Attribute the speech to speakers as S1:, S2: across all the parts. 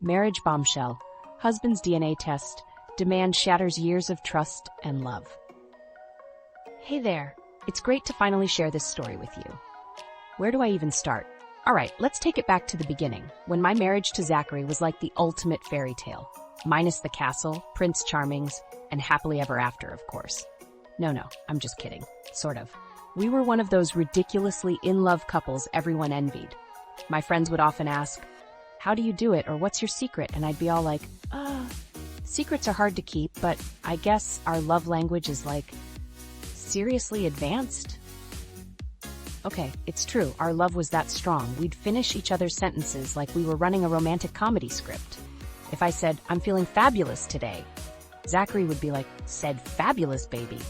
S1: Marriage bombshell. Husband's DNA test. Demand shatters years of trust and love. Hey there. It's great to finally share this story with you. Where do I even start? All right, let's take it back to the beginning, when my marriage to Zachary was like the ultimate fairy tale. Minus the castle, Prince Charmings, and happily ever after, of course. No, I'm just kidding. Sort of. We were one of those ridiculously in-love couples everyone envied. My friends would often ask, "How do you do it?" or "What's your secret?" And I'd be all like, secrets are hard to keep, but I guess our love language is like, seriously advanced? Okay, it's true, our love was that strong. We'd finish each other's sentences like we were running a romantic comedy script. If I said, "I'm feeling fabulous today," Zachary would be like, "Said fabulous, baby."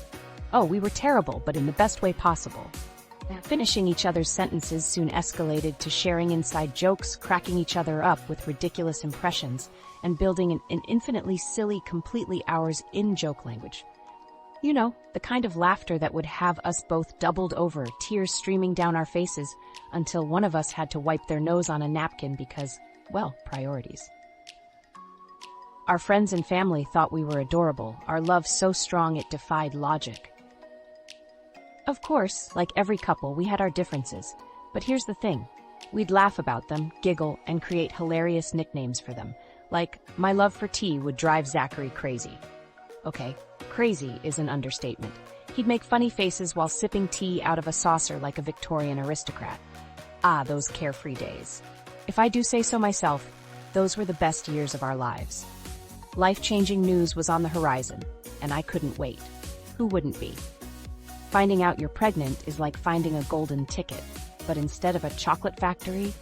S1: Oh, we were terrible, but in the best way possible. Finishing each other's sentences soon escalated to sharing inside jokes, cracking each other up with ridiculous impressions, and building an infinitely silly, completely ours in-joke language. You know, the kind of laughter that would have us both doubled over, tears streaming down our faces, until one of us had to wipe their nose on a napkin because, well, priorities. Our friends and family thought we were adorable, our love so strong it defied logic. Of course, like every couple, we had our differences, but here's the thing. We'd laugh about them, giggle, and create hilarious nicknames for them, like, my love for tea would drive Zachary crazy. Okay, crazy is an understatement. He'd make funny faces while sipping tea out of a saucer like a Victorian aristocrat. Ah, those carefree days. If I do say so myself, those were the best years of our lives. Life-changing news was on the horizon, and I couldn't wait. Who wouldn't be? Finding out you're pregnant is like finding a golden ticket, but instead of a chocolate factory,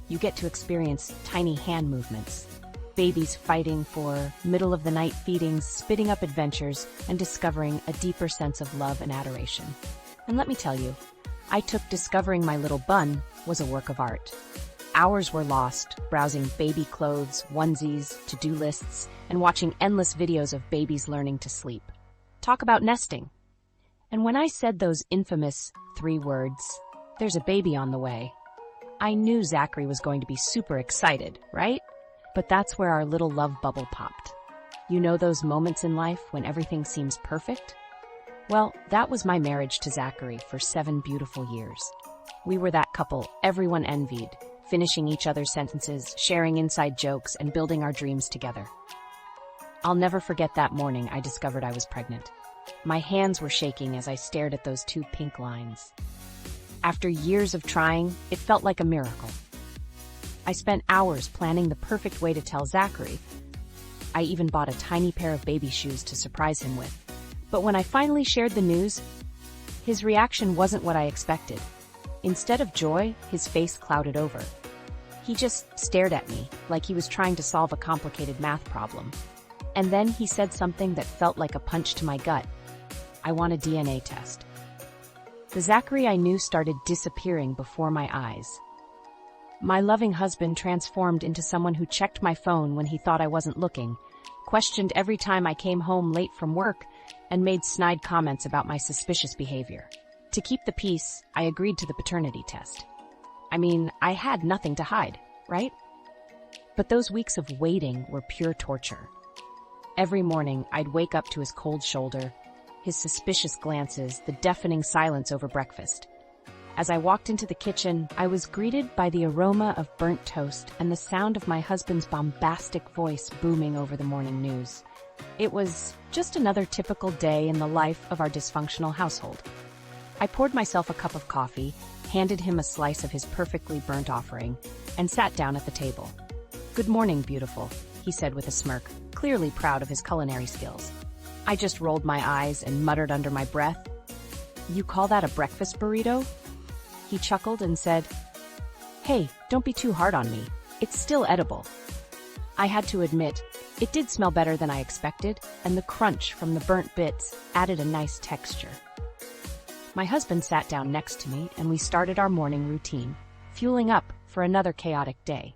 S1: you get to experience tiny hand movements. Babies fighting for middle-of-the-night feedings, spitting up adventures, and discovering a deeper sense of love and adoration. And let me tell you, I took discovering my little bun was a work of art. Hours were lost, browsing baby clothes, onesies, to-do lists, and watching endless videos of babies learning to sleep. Talk about nesting. And when I said those infamous 3 words, "There's a baby on the way," I knew Zachary was going to be super excited, right? But that's where our little love bubble popped. You know those moments in life when everything seems perfect? Well, that was my marriage to Zachary for 7 beautiful years. We were that couple everyone envied, finishing each other's sentences, sharing inside jokes, and building our dreams together. I'll never forget that morning I discovered I was pregnant. My hands were shaking as I stared at those 2 pink lines. After years of trying, it felt like a miracle. I spent hours planning the perfect way to tell Zachary. I even bought a tiny pair of baby shoes to surprise him with. But when I finally shared the news, his reaction wasn't what I expected. Instead of joy, his face clouded over. He just stared at me, like he was trying to solve a complicated math problem. And then he said something that felt like a punch to my gut. "I want a DNA test." The Zachary I knew started disappearing before my eyes. My loving husband transformed into someone who checked my phone when he thought I wasn't looking, questioned every time I came home late from work, and made snide comments about my suspicious behavior. To keep the peace, I agreed to the paternity test. I mean, I had nothing to hide, right? But those weeks of waiting were pure torture. Every morning, I'd wake up to his cold shoulder, his suspicious glances, the deafening silence over breakfast. As I walked into the kitchen, I was greeted by the aroma of burnt toast and the sound of my husband's bombastic voice booming over the morning news. It was just another typical day in the life of our dysfunctional household. I poured myself a cup of coffee, handed him a slice of his perfectly burnt offering, and sat down at the table. "Good morning, beautiful," he said with a smirk, clearly proud of his culinary skills. I just rolled my eyes and muttered under my breath, "You call that a breakfast burrito?" He chuckled and said, "Hey, don't be too hard on me. It's still edible." I had to admit, it did smell better than I expected, and the crunch from the burnt bits added a nice texture. My husband sat down next to me and we started our morning routine, fueling up for another chaotic day.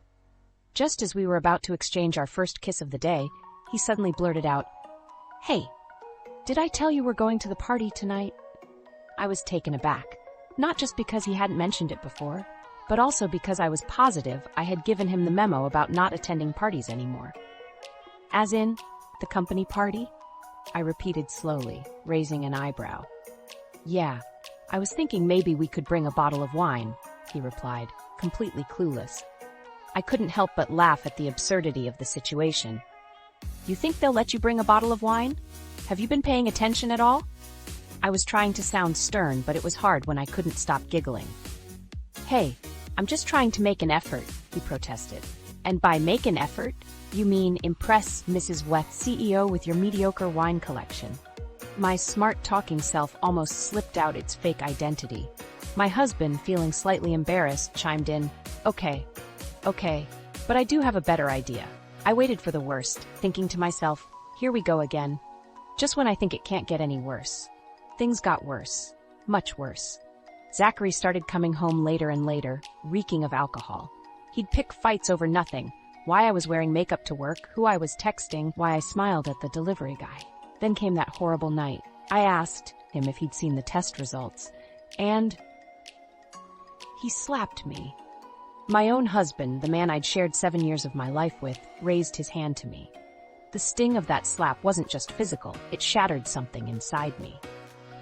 S1: Just as we were about to exchange our first kiss of the day, he suddenly blurted out, "Hey, did I tell you we're going to the party tonight?" I was taken aback, not just because he hadn't mentioned it before, but also because I was positive I had given him the memo about not attending parties anymore. As in, the company party? I repeated slowly, raising an eyebrow. Yeah, I was thinking maybe we could bring a bottle of wine, he replied, completely clueless. I couldn't help but laugh at the absurdity of the situation. You think they'll let you bring a bottle of wine? Have you been paying attention at all? I was trying to sound stern, but it was hard when I couldn't stop giggling. Hey, I'm just trying to make an effort, he protested. And by make an effort, you mean impress Mrs. Weth, CEO, with your mediocre wine collection. My smart-talking self almost slipped out its fake identity. My husband, feeling slightly embarrassed, chimed in, Okay, but I do have a better idea. I waited for the worst, thinking to myself, here we go again. Just when I think it can't get any worse. Things got worse. Much worse. Zachary started coming home later and later, reeking of alcohol. He'd pick fights over nothing. Why I was wearing makeup to work, who I was texting, why I smiled at the delivery guy. Then came that horrible night. I asked him if he'd seen the test results, and he slapped me. My own husband, the man I'd shared 7 years of my life with, raised his hand to me. The sting of that slap wasn't just physical, it shattered something inside me.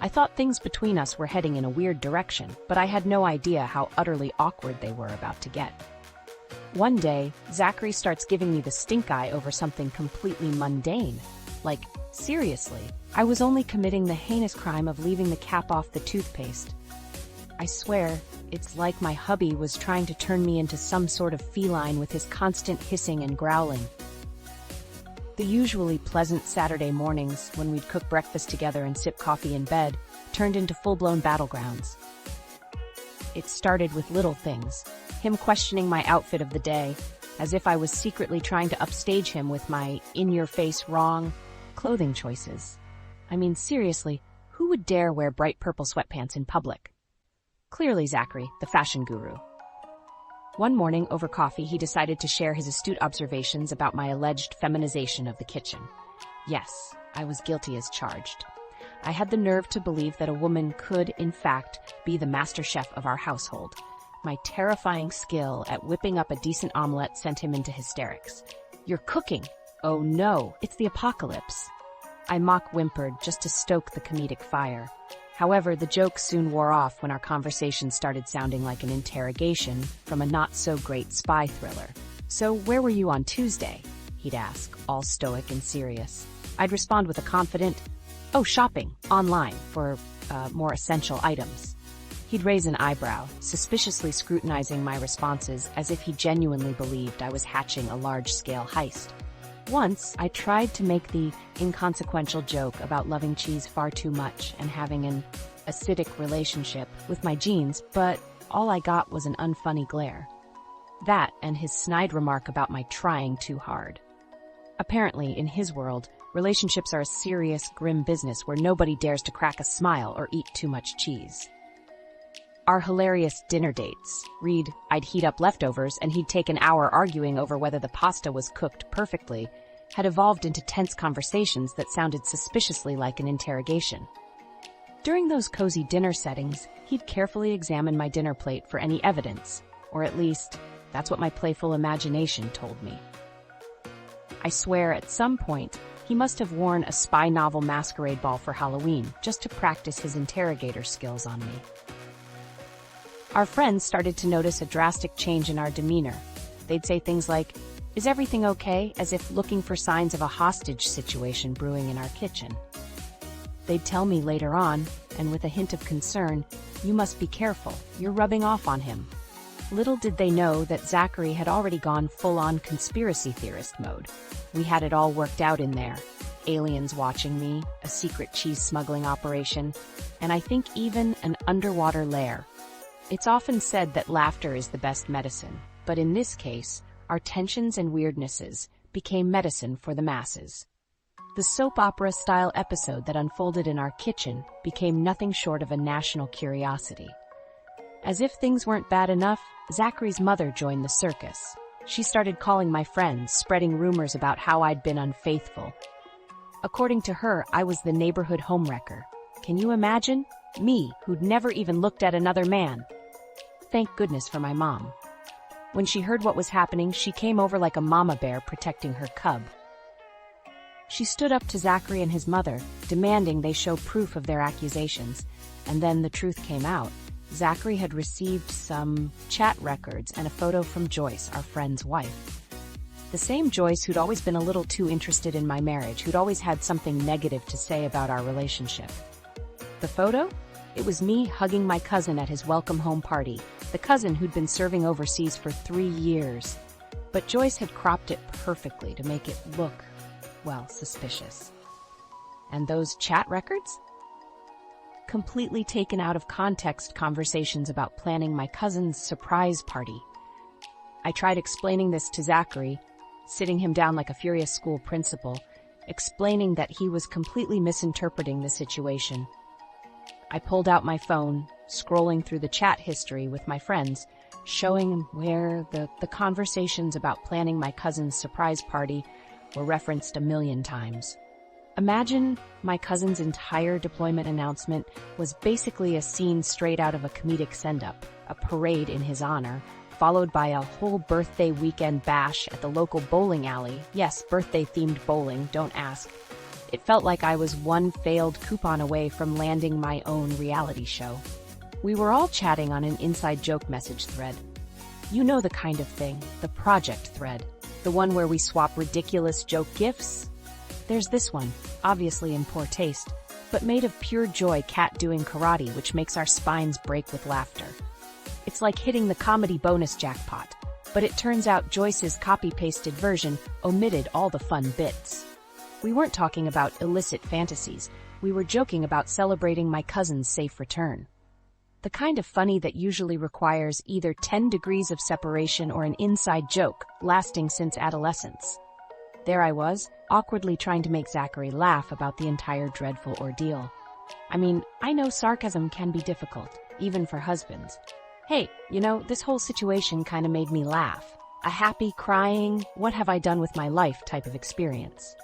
S1: I thought things between us were heading in a weird direction, but I had no idea how utterly awkward they were about to get. One day, Zachary starts giving me the stink eye over something completely mundane. Like, seriously, I was only committing the heinous crime of leaving the cap off the toothpaste. I swear, it's like my hubby was trying to turn me into some sort of feline with his constant hissing and growling. The usually pleasant Saturday mornings, when we'd cook breakfast together and sip coffee in bed, turned into full-blown battlegrounds. It started with little things, him questioning my outfit of the day, as if I was secretly trying to upstage him with my in-your-face wrong clothing choices. I mean, seriously, who would dare wear bright purple sweatpants in public? Clearly Zachary, the fashion guru. One morning, over coffee, he decided to share his astute observations about my alleged feminization of the kitchen. Yes, I was guilty as charged. I had the nerve to believe that a woman could, in fact, be the master chef of our household. My terrifying skill at whipping up a decent omelet sent him into hysterics. You're cooking! Oh no, it's the apocalypse. I mock-whimpered just to stoke the comedic fire. However, the joke soon wore off when our conversation started sounding like an interrogation from a not-so-great spy thriller. So where were you on Tuesday? He'd ask, all stoic and serious. I'd respond with a confident, oh, shopping, online, for more essential items. He'd raise an eyebrow, suspiciously scrutinizing my responses as if he genuinely believed I was hatching a large-scale heist. Once, I tried to make the inconsequential joke about loving cheese far too much and having an acidic relationship with my genes, but all I got was an unfunny glare. That and his snide remark about my trying too hard. Apparently, in his world, relationships are a serious, grim business where nobody dares to crack a smile or eat too much cheese. Our hilarious dinner dates. Read, I'd heat up leftovers and he'd take an hour arguing over whether the pasta was cooked perfectly, had evolved into tense conversations that sounded suspiciously like an interrogation. During those cozy dinner settings, he'd carefully examine my dinner plate for any evidence, or at least, that's what my playful imagination told me. I swear at some point, he must have worn a spy novel masquerade ball for Halloween just to practice his interrogator skills on me. Our friends started to notice a drastic change in our demeanor. They'd say things like, "Is everything okay?" as if looking for signs of a hostage situation brewing in our kitchen. They'd tell me later on, and with a hint of concern, "You must be careful, you're rubbing off on him." Little did they know that Zachary had already gone full-on conspiracy theorist mode. We had it all worked out in there. Aliens watching me, a secret cheese smuggling operation, and I think even an underwater lair. It's often said that laughter is the best medicine, but in this case, our tensions and weirdnesses became medicine for the masses. The soap opera-style episode that unfolded in our kitchen became nothing short of a national curiosity. As if things weren't bad enough, Zachary's mother joined the circus. She started calling my friends, spreading rumors about how I'd been unfaithful. According to her, I was the neighborhood homewrecker. Can you imagine? Me, who'd never even looked at another man. thank goodness for my mom. When she heard what was happening, she came over like a mama bear protecting her cub. She stood up to Zachary and his mother, demanding they show proof of their accusations. And then the truth came out. Zachary had received some chat records and a photo from Joyce, our friend's wife. The same Joyce who'd always been a little too interested in my marriage, who'd always had something negative to say about our relationship. The photo? It was me hugging my cousin at his welcome home party, the cousin who'd been serving overseas for 3 years. But Joyce had cropped it perfectly to make it look, well, suspicious. And those chat records? Completely taken out of context conversations about planning my cousin's surprise party. I tried explaining this to Zachary, sitting him down like a furious school principal, explaining that he was completely misinterpreting the situation. I pulled out my phone, scrolling through the chat history with my friends, showing him where the conversations about planning my cousin's surprise party were referenced 1,000,000 times. Imagine my cousin's entire deployment announcement was basically a scene straight out of a comedic send-up, a parade in his honor, followed by a whole birthday weekend bash at the local bowling alley. Yes, birthday-themed bowling, don't ask. It felt like I was one failed coupon away from landing my own reality show. We were all chatting on an inside joke message thread. You know the kind of thing, the project thread, the one where we swap ridiculous joke gifs. There's this one, obviously in poor taste, but made of pure joy, cat doing karate, which makes our spines break with laughter. It's like hitting the comedy bonus jackpot, but it turns out Joyce's copy-pasted version omitted all the fun bits. We weren't talking about illicit fantasies, we were joking about celebrating my cousin's safe return. The kind of funny that usually requires either 10 degrees of separation or an inside joke, lasting since adolescence. There I was, awkwardly trying to make Zachary laugh about the entire dreadful ordeal. I mean, I know sarcasm can be difficult, even for husbands. Hey, you know, this whole situation kinda made me laugh. A happy, crying, what have I done with my life type of experience.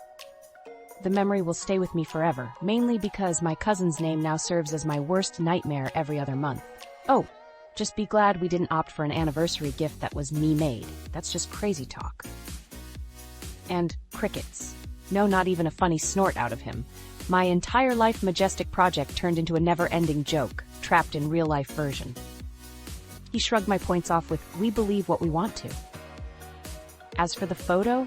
S1: The memory will stay with me forever, mainly because my cousin's name now serves as my worst nightmare every other month. Oh, just be glad we didn't opt for an anniversary gift that was me-made. That's just crazy talk. And crickets. No, not even a funny snort out of him. My entire life majestic project turned into a never-ending joke, trapped in real-life version. He shrugged my points off with, "We believe what we want to." As for the photo?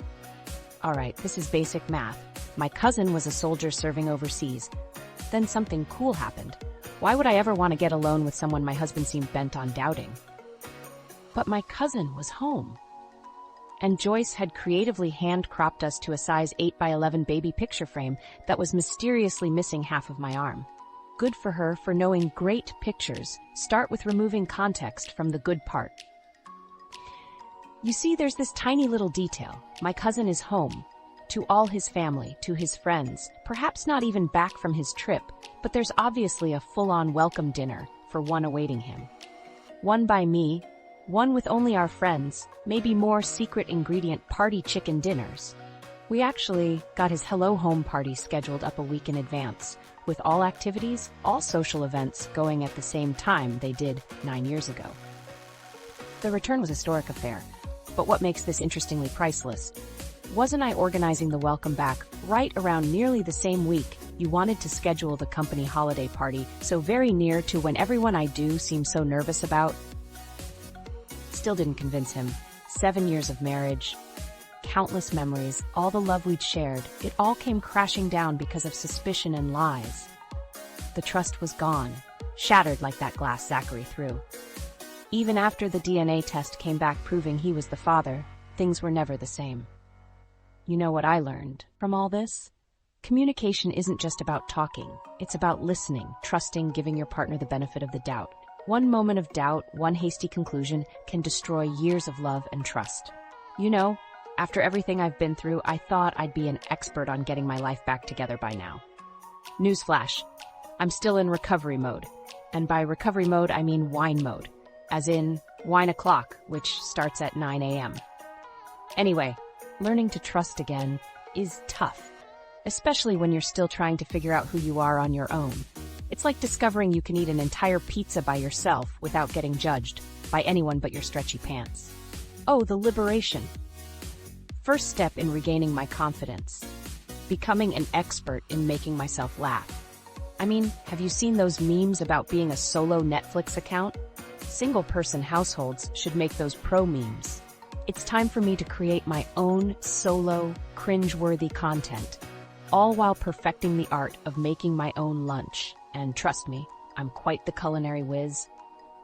S1: Alright, this is basic math. My cousin was a soldier serving overseas. Then something cool happened. Why would I ever want to get alone with someone my husband seemed bent on doubting? But my cousin was home. And Joyce had creatively hand-cropped us to a size 8x11 baby picture frame that was mysteriously missing half of my arm. Good for her for knowing great pictures start with removing context from the good part. You see, there's this tiny little detail. My cousin is home. To all his family, to his friends, perhaps not even back from his trip, but there's obviously a full-on welcome dinner for one awaiting him. One by me, one with only our friends, maybe more secret ingredient party chicken dinners. We actually got his hello home party scheduled up a week in advance, with all activities, all social events going at the same time they did 9 years ago. The return was a historic affair, but what makes this interestingly priceless? Wasn't I organizing the welcome back right around nearly the same week you wanted to schedule the company holiday party, so very near to when everyone I do seems so nervous about? Still didn't convince him. 7 years of marriage, countless memories, all the love we'd shared, it all came crashing down because of suspicion and lies. The trust was gone, shattered like that glass Zachary threw. Even after the DNA test came back proving he was the father, things were never the same. You know what I learned from all this? Communication isn't just about talking. It's about listening, trusting, giving your partner the benefit of the doubt. One moment of doubt, one hasty conclusion can destroy years of love and trust. You know, after everything I've been through, I thought I'd be an expert on getting my life back together by now. Newsflash, I'm still in recovery mode. And by recovery mode, I mean wine mode. As in, wine o'clock, which starts at 9 a.m. Anyway, learning to trust again is tough, especially when you're still trying to figure out who you are on your own. It's like discovering you can eat an entire pizza by yourself without getting judged by anyone but your stretchy pants. Oh, the liberation. First step in regaining my confidence. Becoming an expert in making myself laugh. I mean, have you seen those memes about being a solo Netflix account? Single-person households should make those pro memes. It's time for me to create my own solo, cringe-worthy content, all while perfecting the art of making my own lunch. And trust me, I'm quite the culinary whiz.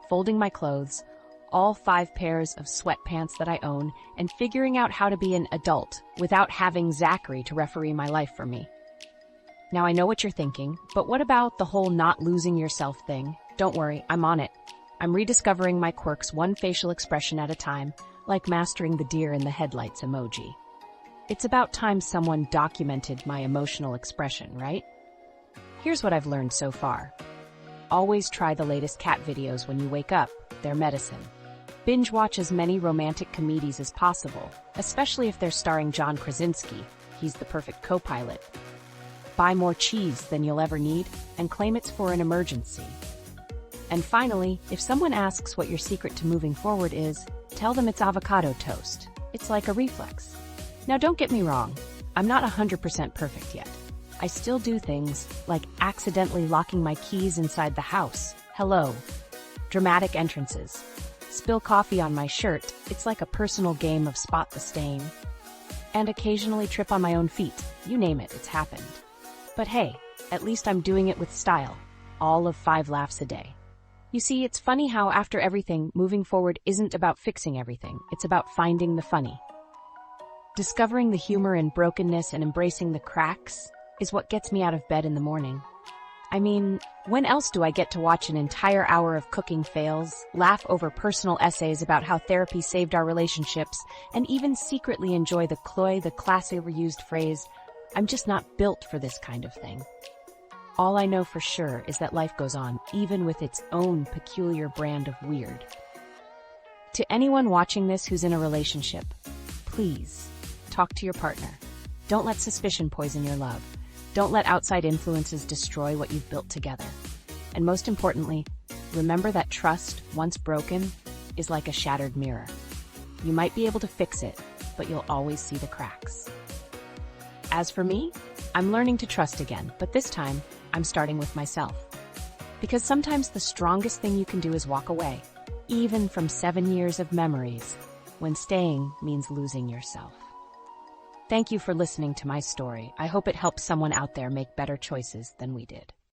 S1: Folding my clothes, all 5 pairs of sweatpants that I own, and figuring out how to be an adult without having Zachary to referee my life for me. Now I know what you're thinking, but what about the whole not losing yourself thing? Don't worry, I'm on it. I'm rediscovering my quirks one facial expression at a time, like mastering the deer in the headlights emoji. It's about time someone documented my emotional expression, right? Here's what I've learned so far. Always try the latest cat videos when you wake up. They're medicine. Binge watch as many romantic comedies as possible, especially if they're starring John Krasinski. He's the perfect co-pilot. Buy more cheese than you'll ever need and claim it's for an emergency. And finally, if someone asks what your secret to moving forward is, tell them it's avocado toast. It's like a reflex. Now don't get me wrong, I'm not 100% perfect yet. I still do things like accidentally locking my keys inside the house. Hello. Dramatic entrances. Spill coffee on my shirt. It's like a personal game of spot the stain. And occasionally trip on my own feet. You name it, it's happened. But hey, at least I'm doing it with style. All of 5 laughs a day. You see, it's funny how after everything, moving forward isn't about fixing everything. It's about finding the funny. Discovering the humor in brokenness and embracing the cracks is what gets me out of bed in the morning. I mean, when else do I get to watch an entire hour of cooking fails, laugh over personal essays about how therapy saved our relationships, and even secretly enjoy the classy overused phrase, "I'm just not built for this kind of thing." All I know for sure is that life goes on, even with its own peculiar brand of weird. To anyone watching this who's in a relationship, please talk to your partner. Don't let suspicion poison your love. Don't let outside influences destroy what you've built together. And most importantly, remember that trust, once broken, is like a shattered mirror. You might be able to fix it, but you'll always see the cracks. As for me, I'm learning to trust again, but this time, I'm starting with myself. Because sometimes the strongest thing you can do is walk away, even from 7 years of memories, when staying means losing yourself. Thank you for listening to my story. I hope it helps someone out there make better choices than we did.